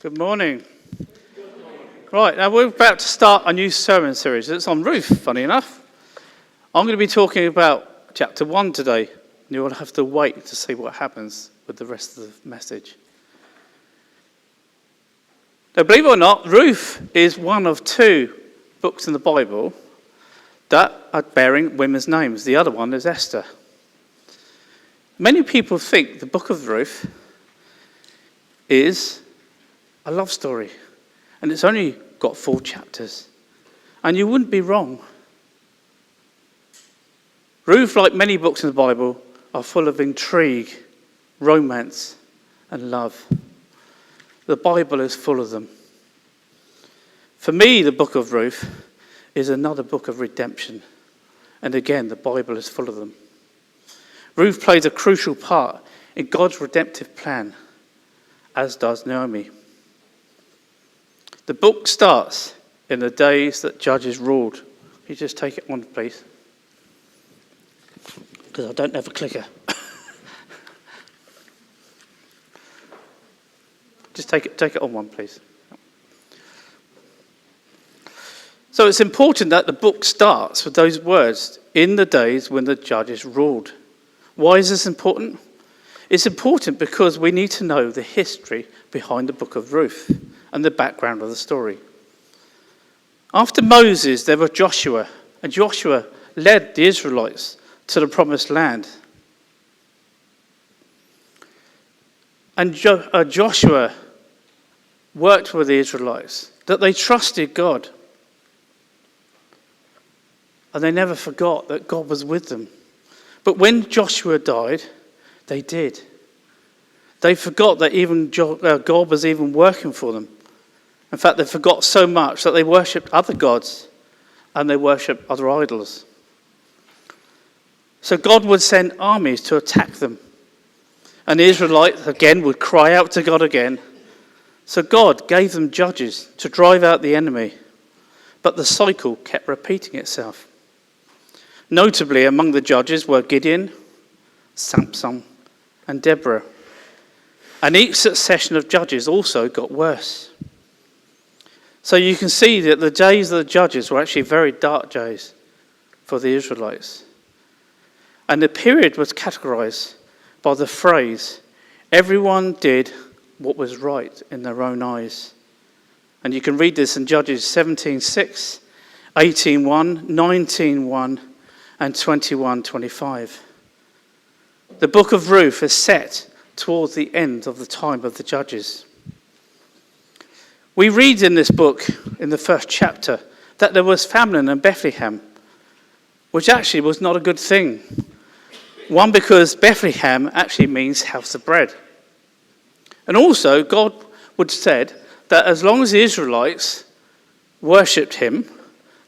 Good morning. Right, now we're about to start a new sermon series. It's on Ruth, funny enough. I'm going to be talking about chapter 1 today. And you'll have to wait to see what happens with the rest of the message. Now, believe it or not, Ruth is one of two books in the Bible that are bearing women's names. The other one is Esther. Many people think the book of Ruth is a love story, and it's only got 4 chapters. And you wouldn't be wrong. Ruth, like many books in the Bible, are full of intrigue, romance, and love. The Bible is full of them. For me, the book of Ruth is another book of redemption. And again, the Bible is full of them. Ruth plays a crucial part in God's redemptive plan, as does Naomi. The book starts in the days that judges ruled. Can you just take it on, please? Because I don't have a clicker. Just take it on one, please. So it's important that the book starts with those words, in the days when the judges ruled. Why is this important? It's important because we need to know the history behind the book of Ruth and the background of the story. After Moses, there was Joshua, and Joshua led the Israelites to the promised land. And Joshua worked with the Israelites, that they trusted God. And they never forgot that God was with them. But when Joshua died, they did. They forgot that even God was even working for them. In fact, they forgot so much that they worshipped other gods and they worshipped other idols. So God would send armies to attack them. And the Israelites, again, would cry out to God again. So God gave them judges to drive out the enemy. But the cycle kept repeating itself. Notably, among the judges were Gideon, Samson, and Deborah. And each succession of judges also got worse. So you can see that the days of the judges were actually very dark days for the Israelites. And the period was categorized by the phrase, everyone did what was right in their own eyes. And you can read this in Judges 17:6, 18:1, 19:1, and 21:25. The book of Ruth is set towards the end of the time of the judges. We read in this book, in the first chapter, that there was famine in Bethlehem, which actually was not a good thing. One, because Bethlehem actually means house of bread. And also, God would said that as long as the Israelites worshipped him,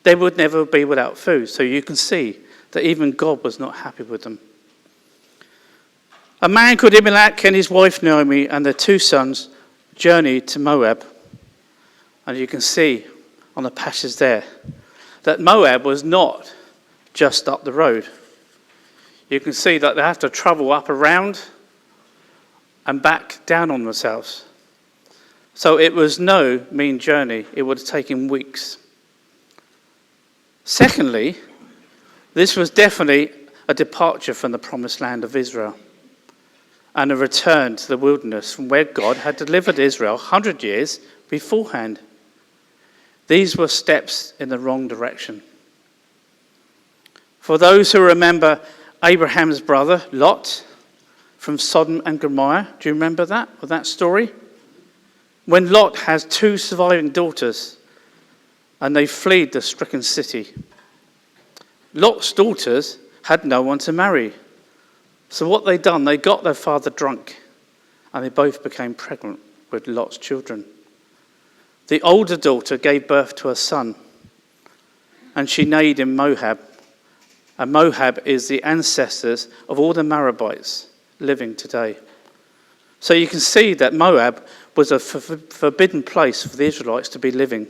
they would never be without food. So you can see that even God was not happy with them. A man called Elimelech and his wife Naomi and their 2 sons journeyed to Moab. And you can see on the passage there that Moab was not just up the road. You can see that they have to travel up around and back down on themselves. So it was no mean journey. It would have taken weeks. Secondly, this was definitely a departure from the promised land of Israel and a return to the wilderness from where God had delivered Israel 100 years beforehand. These were steps in the wrong direction. For those who remember Abraham's brother, Lot, from Sodom and Gomorrah, do you remember that, or that story? When Lot has 2 surviving daughters and they fled the stricken city. Lot's daughters had no one to marry. So what they done, they got their father drunk and they both became pregnant with Lot's children. The older daughter gave birth to a son, and she named him Moab. And Moab is the ancestors of all the Moabites living today. So you can see that Moab was a forbidden place for the Israelites to be living,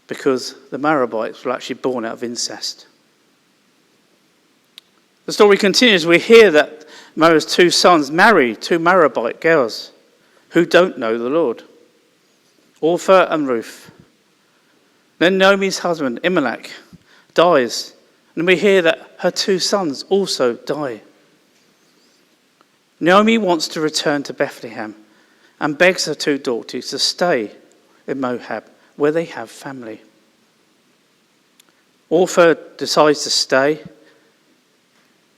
because the Moabites were actually born out of incest. The story continues. We hear that Moab's 2 sons married 2 Moabite girls who don't know the Lord. Orpah and Ruth. Then Naomi's husband, Elimelech, dies, and we hear that her 2 sons also die. Naomi wants to return to Bethlehem and begs her 2 daughters to stay in Moab, where they have family. Orpah decides to stay,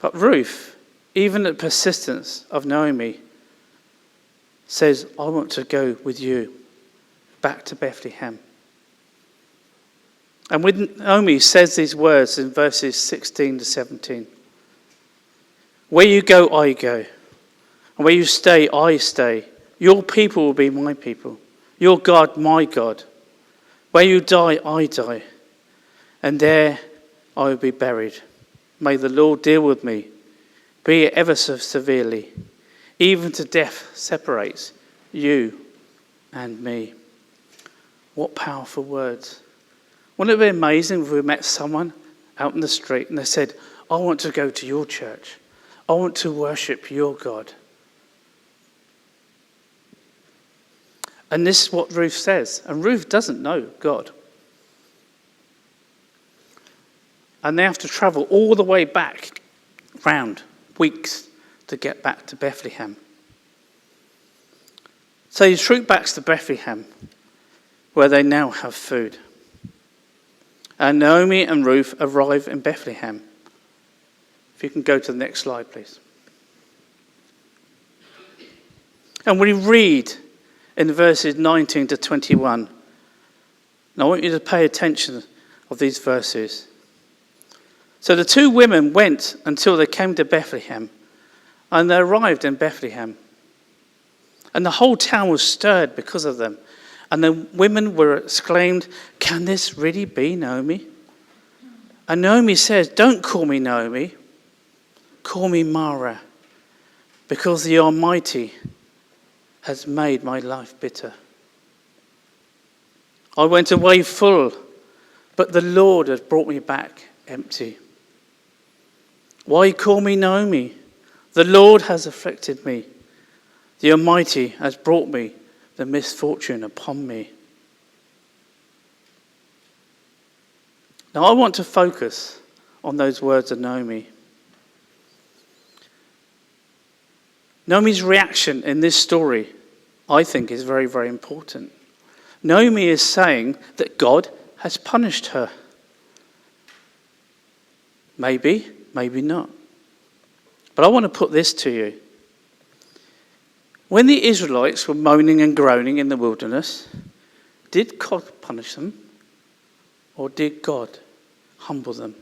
but Ruth, even at the persistence of Naomi, says, I want to go with you back to Bethlehem. And when Naomi says these words in verses 16 to 17, where you go, I go. And where you stay, I stay. Your people will be my people. Your God, my God. Where you die, I die. And there I will be buried. May the Lord deal with me, be it ever so severely. Even to death separates you and me. What powerful words. Wouldn't it be amazing if we met someone out in the street and they said, I want to go to your church. I want to worship your God. And this is what Ruth says. And Ruth doesn't know God. And they have to travel all the way back, round weeks, to get back to Bethlehem. So you troop back to Bethlehem, where they now have food. And Naomi and Ruth arrive in Bethlehem. If you can go to the next slide, please. And we read in verses 19 to 21. And I want you to pay attention of these verses. So the 2 women went until they came to Bethlehem, and they arrived in Bethlehem. And the whole town was stirred because of them. And the women were exclaimed, can this really be Naomi? And Naomi says, don't call me Naomi. Call me Mara, because the Almighty has made my life bitter. I went away full, but the Lord has brought me back empty. Why call me Naomi? The Lord has afflicted me. The Almighty has brought me the misfortune upon me. Now I want to focus on those words of Naomi. Naomi's reaction in this story, I think, is very, very important. Naomi is saying that God has punished her. Maybe, maybe not. But I want to put this to you. When the Israelites were moaning and groaning in the wilderness, did God punish them? Or did God humble them?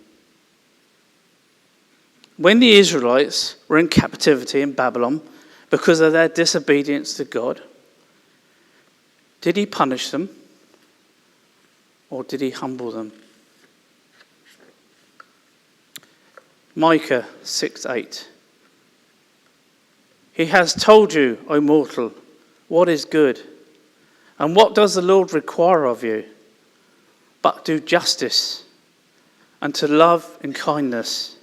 When the Israelites were in captivity in Babylon because of their disobedience to God, did he punish them? Or did he humble them? Micah 6:8. He has told you, O mortal, what is good, and what does the Lord require of you, but do justice, and to love and kindness,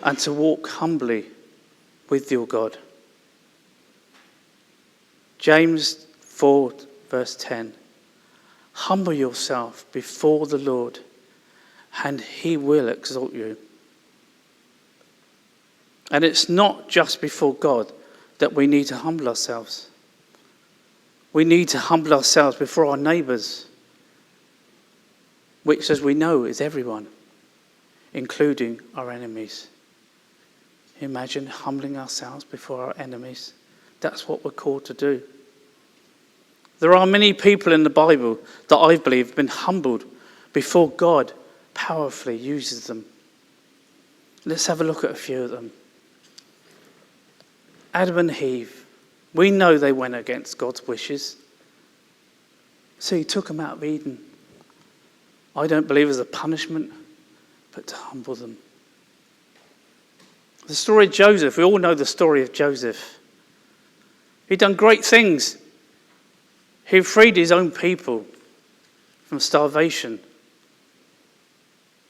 and to walk humbly with your God. James 4 verse 10. Humble yourself before the Lord, and he will exalt you. And it's not just before God that we need to humble ourselves. We need to humble ourselves before our neighbours, which, as we know, is everyone, including our enemies. Imagine humbling ourselves before our enemies. That's what we're called to do. There are many people in the Bible that I believe have been humbled before God powerfully uses them. Let's have a look at a few of them. Adam and Eve, we know they went against God's wishes. So he took them out of Eden. I don't believe as a punishment, but to humble them. The story of Joseph, we all know the story of Joseph. He'd done great things. He freed his own people from starvation.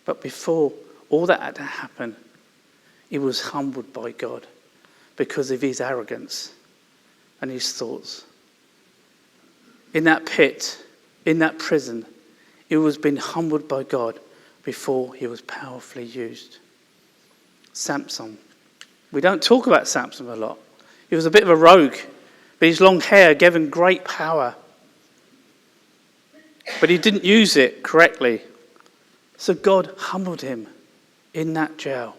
But before all that had to happen, he was humbled by God because of his arrogance and his thoughts. in that pit, in that prison, he was being humbled by God before he was powerfully used. Samson. We don't talk about Samson a lot. He was a bit of a rogue, but his long hair gave him great power. But he didn't use it correctly. So God humbled him in that jail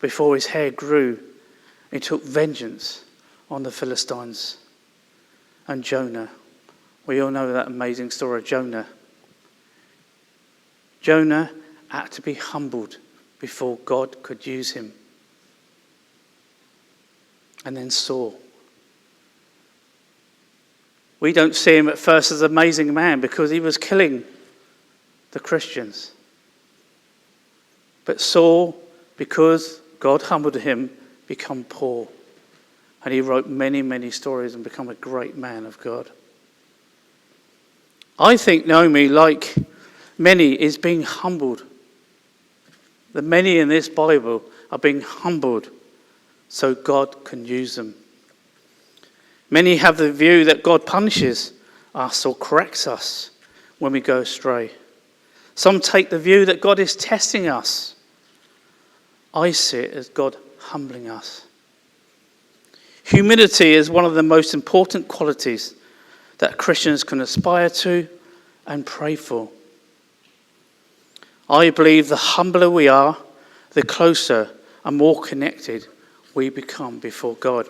before his hair grew. He took vengeance on the Philistines. And Jonah. We all know that amazing story of Jonah. Jonah had to be humbled before God could use him. And then Saul. We don't see him at first as an amazing man because he was killing the Christians. But Saul, because God humbled him, became poor. And he wrote many, many stories and became a great man of God. I think Naomi, like many, is being humbled. The many in this Bible are being humbled so God can use them. Many have the view that God punishes us or corrects us when we go astray. Some take the view that God is testing us. I see it as God humbling us. Humility is one of the most important qualities that Christians can aspire to and pray for. I believe the humbler we are, the closer and more connected we become before God.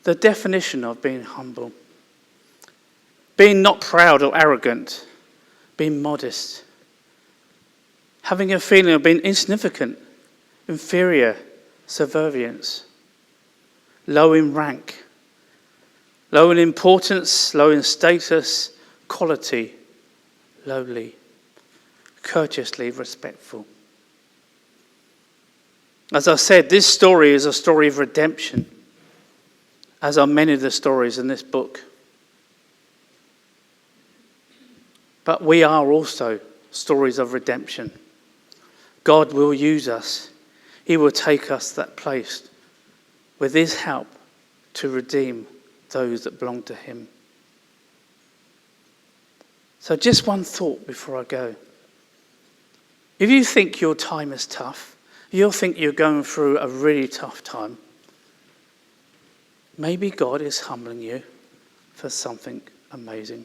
The definition of being humble. Being not proud or arrogant. Being modest. Having a feeling of being insignificant, inferior, subservience. Low in rank. Low in importance, low in status, quality, lowly, courteously respectful. As I said, this story is a story of redemption, as are many of the stories in this book. But we are also stories of redemption. God will use us. He will take us to that place with his help to redeem those that belong to him. So just one thought before I go. If you think your time is tough, you'll think you're going through a really tough time, maybe God is humbling you for something amazing.